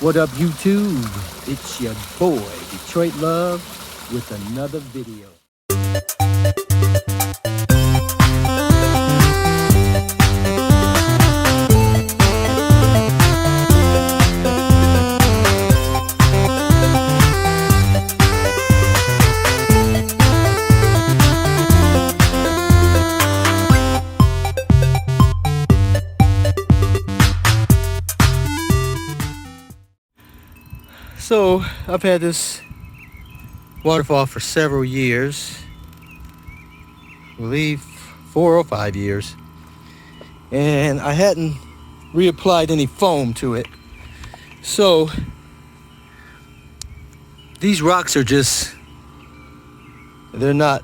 What up, YouTube? It's your boy, Detroit Love, with another video. So I've had this waterfall for several years, I believe 4 or 5 years, and I hadn't reapplied any foam to it. So these rocks are just, they're not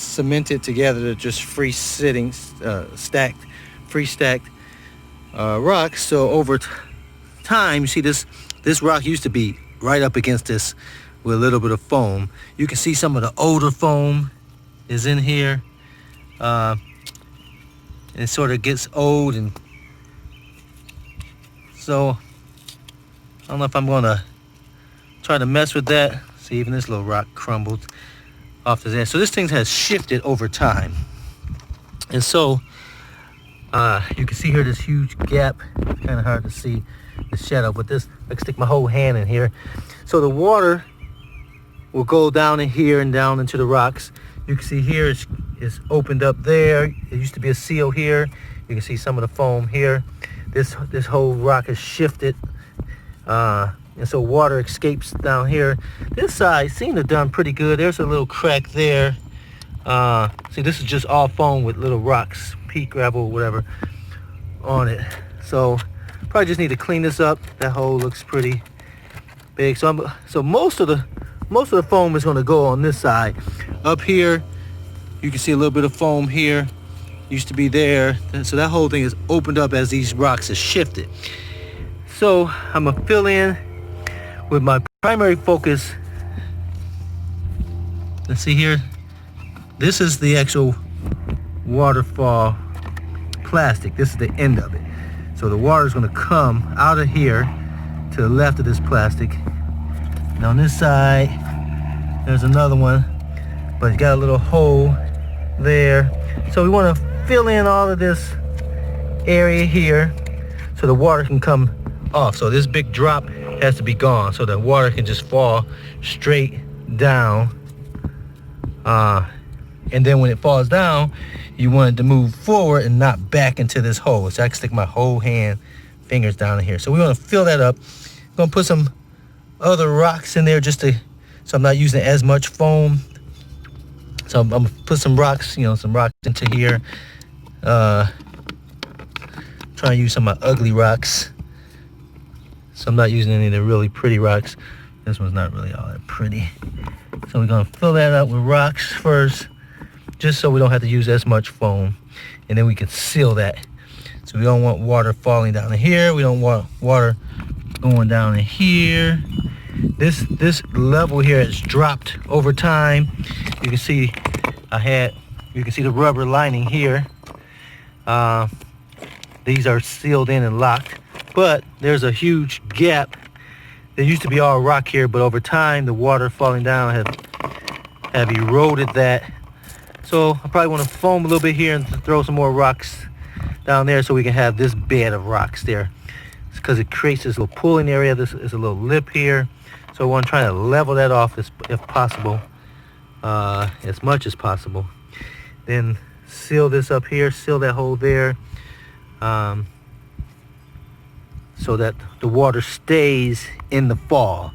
cemented together. They're just free stacked rocks. So over time, you see this rock used to be right up against this with a little bit of foam. You can see some of the older foam is in here. It sort of gets old, and so I don't know if I'm gonna try to mess with that. See, even this little rock crumbled off the edge. So this thing has shifted over time, and so you can see here this huge gap. It's kind of hard to see the shadow, but this, I can stick my whole hand in here. So the water will go down in here and down into the rocks. You can see here it's opened up there. It used to be a seal here. You can see some of the foam here. This whole rock is shifted, and so water escapes down here. This side seemed to have done pretty good. There's a little crack there. See, this is just all foam with little rocks, pea gravel, whatever, on it. So probably just need to clean this up. That hole looks pretty big. So most of the foam is going to go on this side. Up here, you can see a little bit of foam here. Used to be there. So that whole thing is opened up as these rocks are shifted. So I'm gonna fill in with my primary focus. Let's see here. This is the actual waterfall plastic. This is the end of it. So the water is going to come out of here to the left of this plastic. And on this side, there's another one, but it's got a little hole there. So we want to fill in all of this area here so the water can come off. So this big drop has to be gone so the water can just fall straight down. And then when it falls down, you want it to move forward and not back into this hole. So I can stick my whole fingers down in here. So we want to fill that up. I'm going to put some other rocks in there so I'm not using as much foam. So I'm going to put some rocks, some rocks into here. Try and use some of my ugly rocks. So I'm not using any of the really pretty rocks. This one's not really all that pretty. So we're going to fill that up with rocks first, just so we don't have to use as much foam, and then we can seal that. So we don't want water falling down in here. We don't want water going down in here. This level here has dropped over time. You can see you can see the rubber lining here. These are sealed in and locked, but there's a huge gap. There used to be all rock here, but over time the water falling down have eroded that. So I probably want to foam a little bit here and throw some more rocks down there so we can have this bed of rocks there. It's because it creates this little pooling area. This is a little lip here. So I want to try to level that off if possible, as much as possible. Then seal this up here, seal that hole there, so that the water stays in the fall.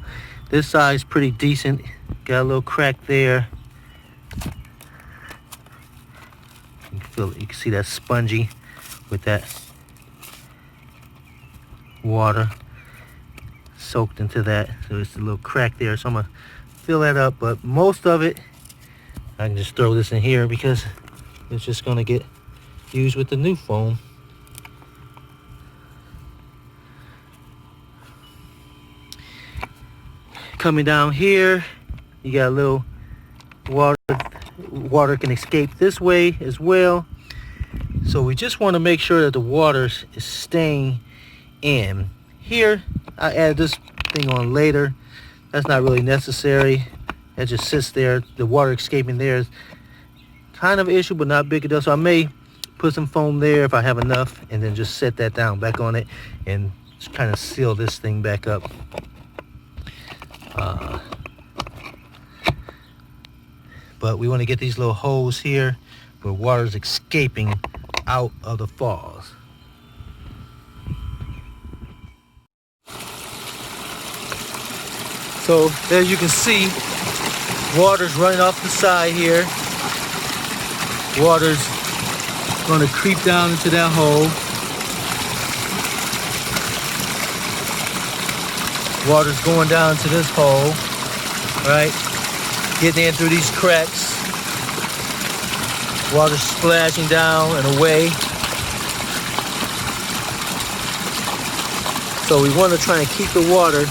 This side's pretty decent. Got a little crack there. You can see that spongy with that water soaked into that. So it's a little crack there. So I'm gonna fill that up, but most of it, I can just throw this in here because it's just gonna get used with the new foam. Coming down here, you got a little water can escape this way as well. So we just want to make sure that the water is staying in. Here I add this thing on later. That's not really necessary. That just sits there. The water escaping there is kind of an issue, but not big enough. So I may put some foam there if I have enough, and then just set that down back on it and just kind of seal this thing back up. But we want to get these little holes here where water is escaping out of the falls. So as you can see, water's running off the side here. Water's going to creep down into that hole. Water's going down to this hole, right? Getting in through these cracks. Water splashing down and away. So we want to try and keep the water.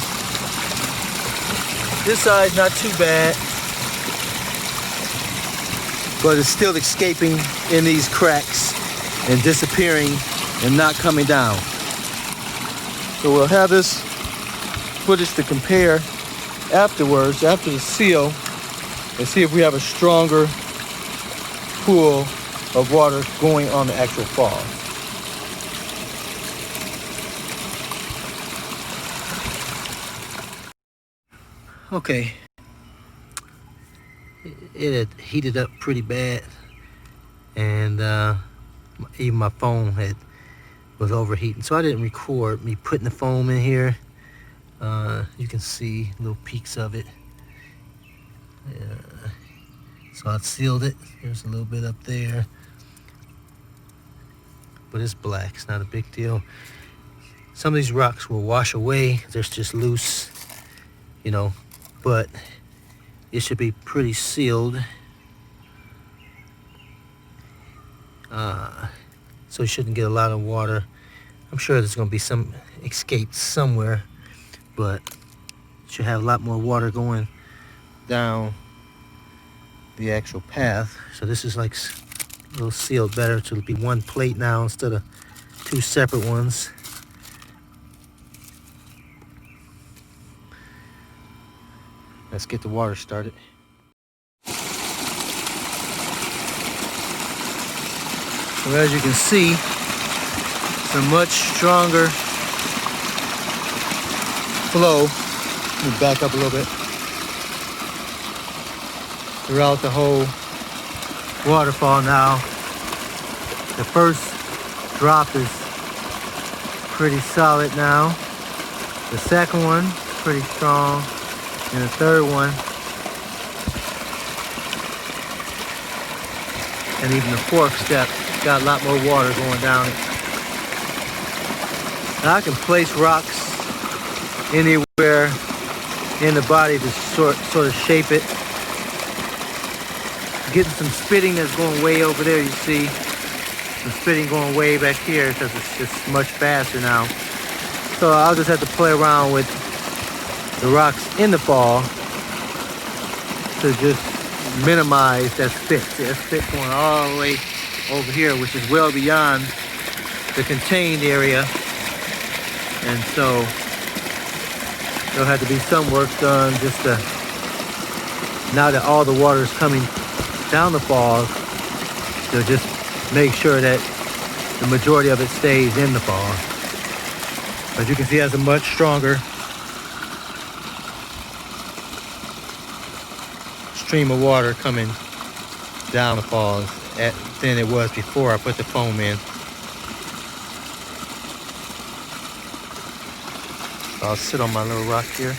This side's not too bad, but it's still escaping in these cracks and disappearing and not coming down. So we'll have this footage to compare afterwards, after the seal, and see if we have a stronger pool of water going on the actual fall. Okay, it had heated up pretty bad, and even my phone was overheating, so I didn't record me putting the foam in here. You can see little peaks of it. So I sealed it. There's a little bit up there, but it's black. It's not a big deal. Some of these rocks will wash away. They're just loose, you know, but it should be pretty sealed. So you shouldn't get a lot of water. I'm sure there's going to be some escape somewhere, but you should have a lot more water going down the actual path. So this is like a little sealed better. So it'll be one plate now instead of two separate ones. Let's get the water started. So as you can see, it's a much stronger flow. Let me back up a little bit. Throughout the whole waterfall now. The first drop is pretty solid now. The second one, pretty strong. And the third one, and even the fourth step, got a lot more water going down it. Now I can place rocks anywhere in the body to sort of shape it. Getting some spitting that's going way over there, you see. Some spitting going way back here because it's just much faster now. So I'll just have to play around with the rocks in the fall to just minimize that spit. See, that spit going all the way over here, which is well beyond the contained area. And so there'll have to be some work done just to, now that all the water is coming down the falls, to just make sure that the majority of it stays in the fall. As you can see, it has a much stronger stream of water coming down the falls than it was before I put the foam in. So I'll sit on my little rock here.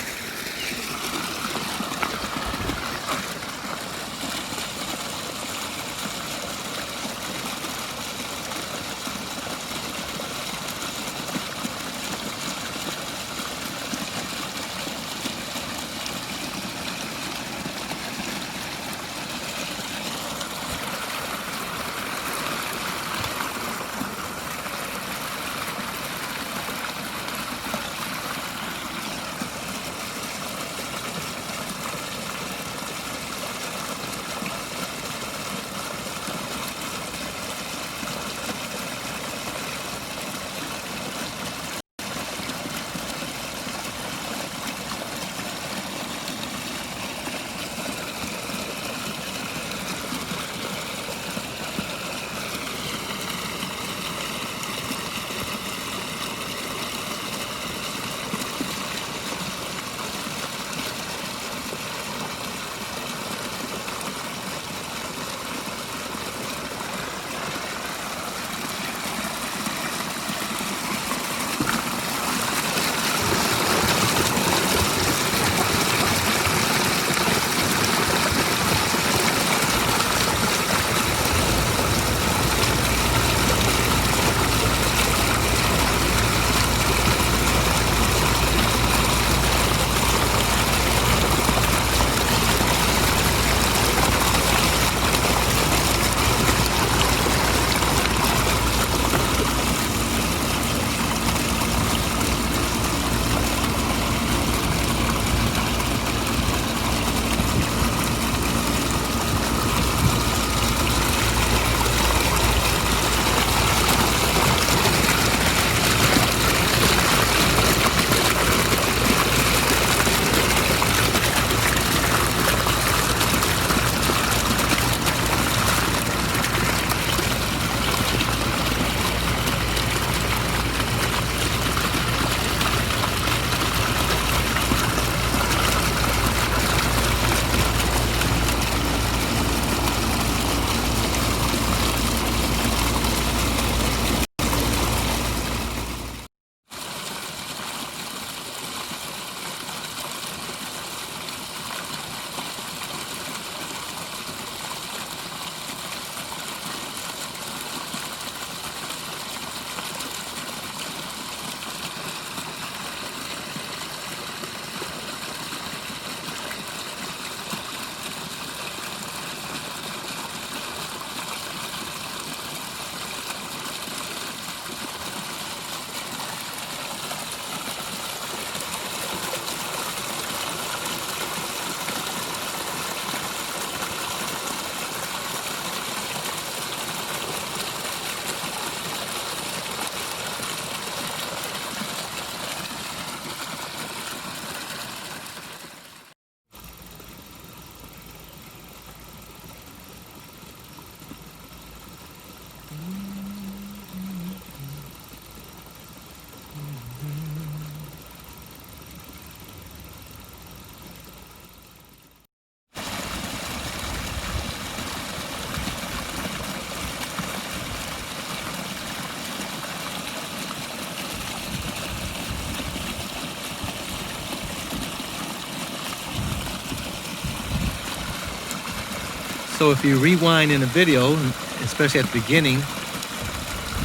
So if you rewind in the video, especially at the beginning,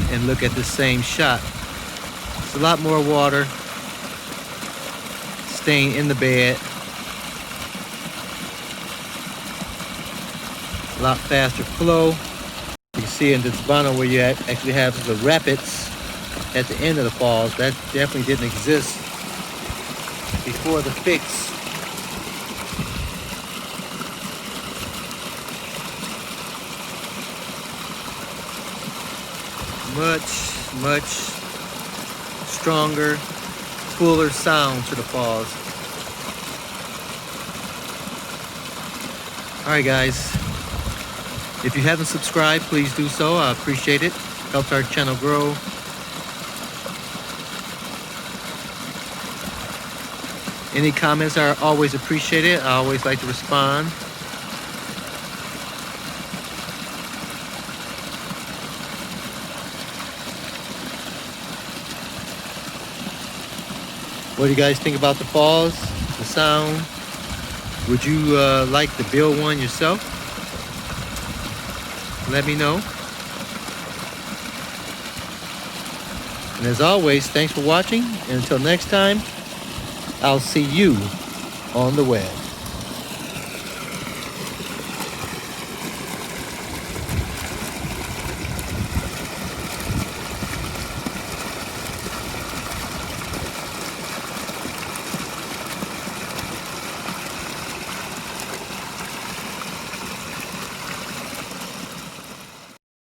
and look at the same shot, it's a lot more water staying in the bed. A lot faster flow. You can see in this bottom where you actually have the rapids at the end of the falls. That definitely didn't exist before the fix. Much stronger, fuller sound to the falls. Alright guys, if you haven't subscribed, please do so. I appreciate it. Helps our channel grow. Any comments are always appreciated. I always like to respond. What do you guys think about the falls, the sound? Would you like to build one yourself? Let me know. And as always, thanks for watching. And until next time, I'll see you on the web.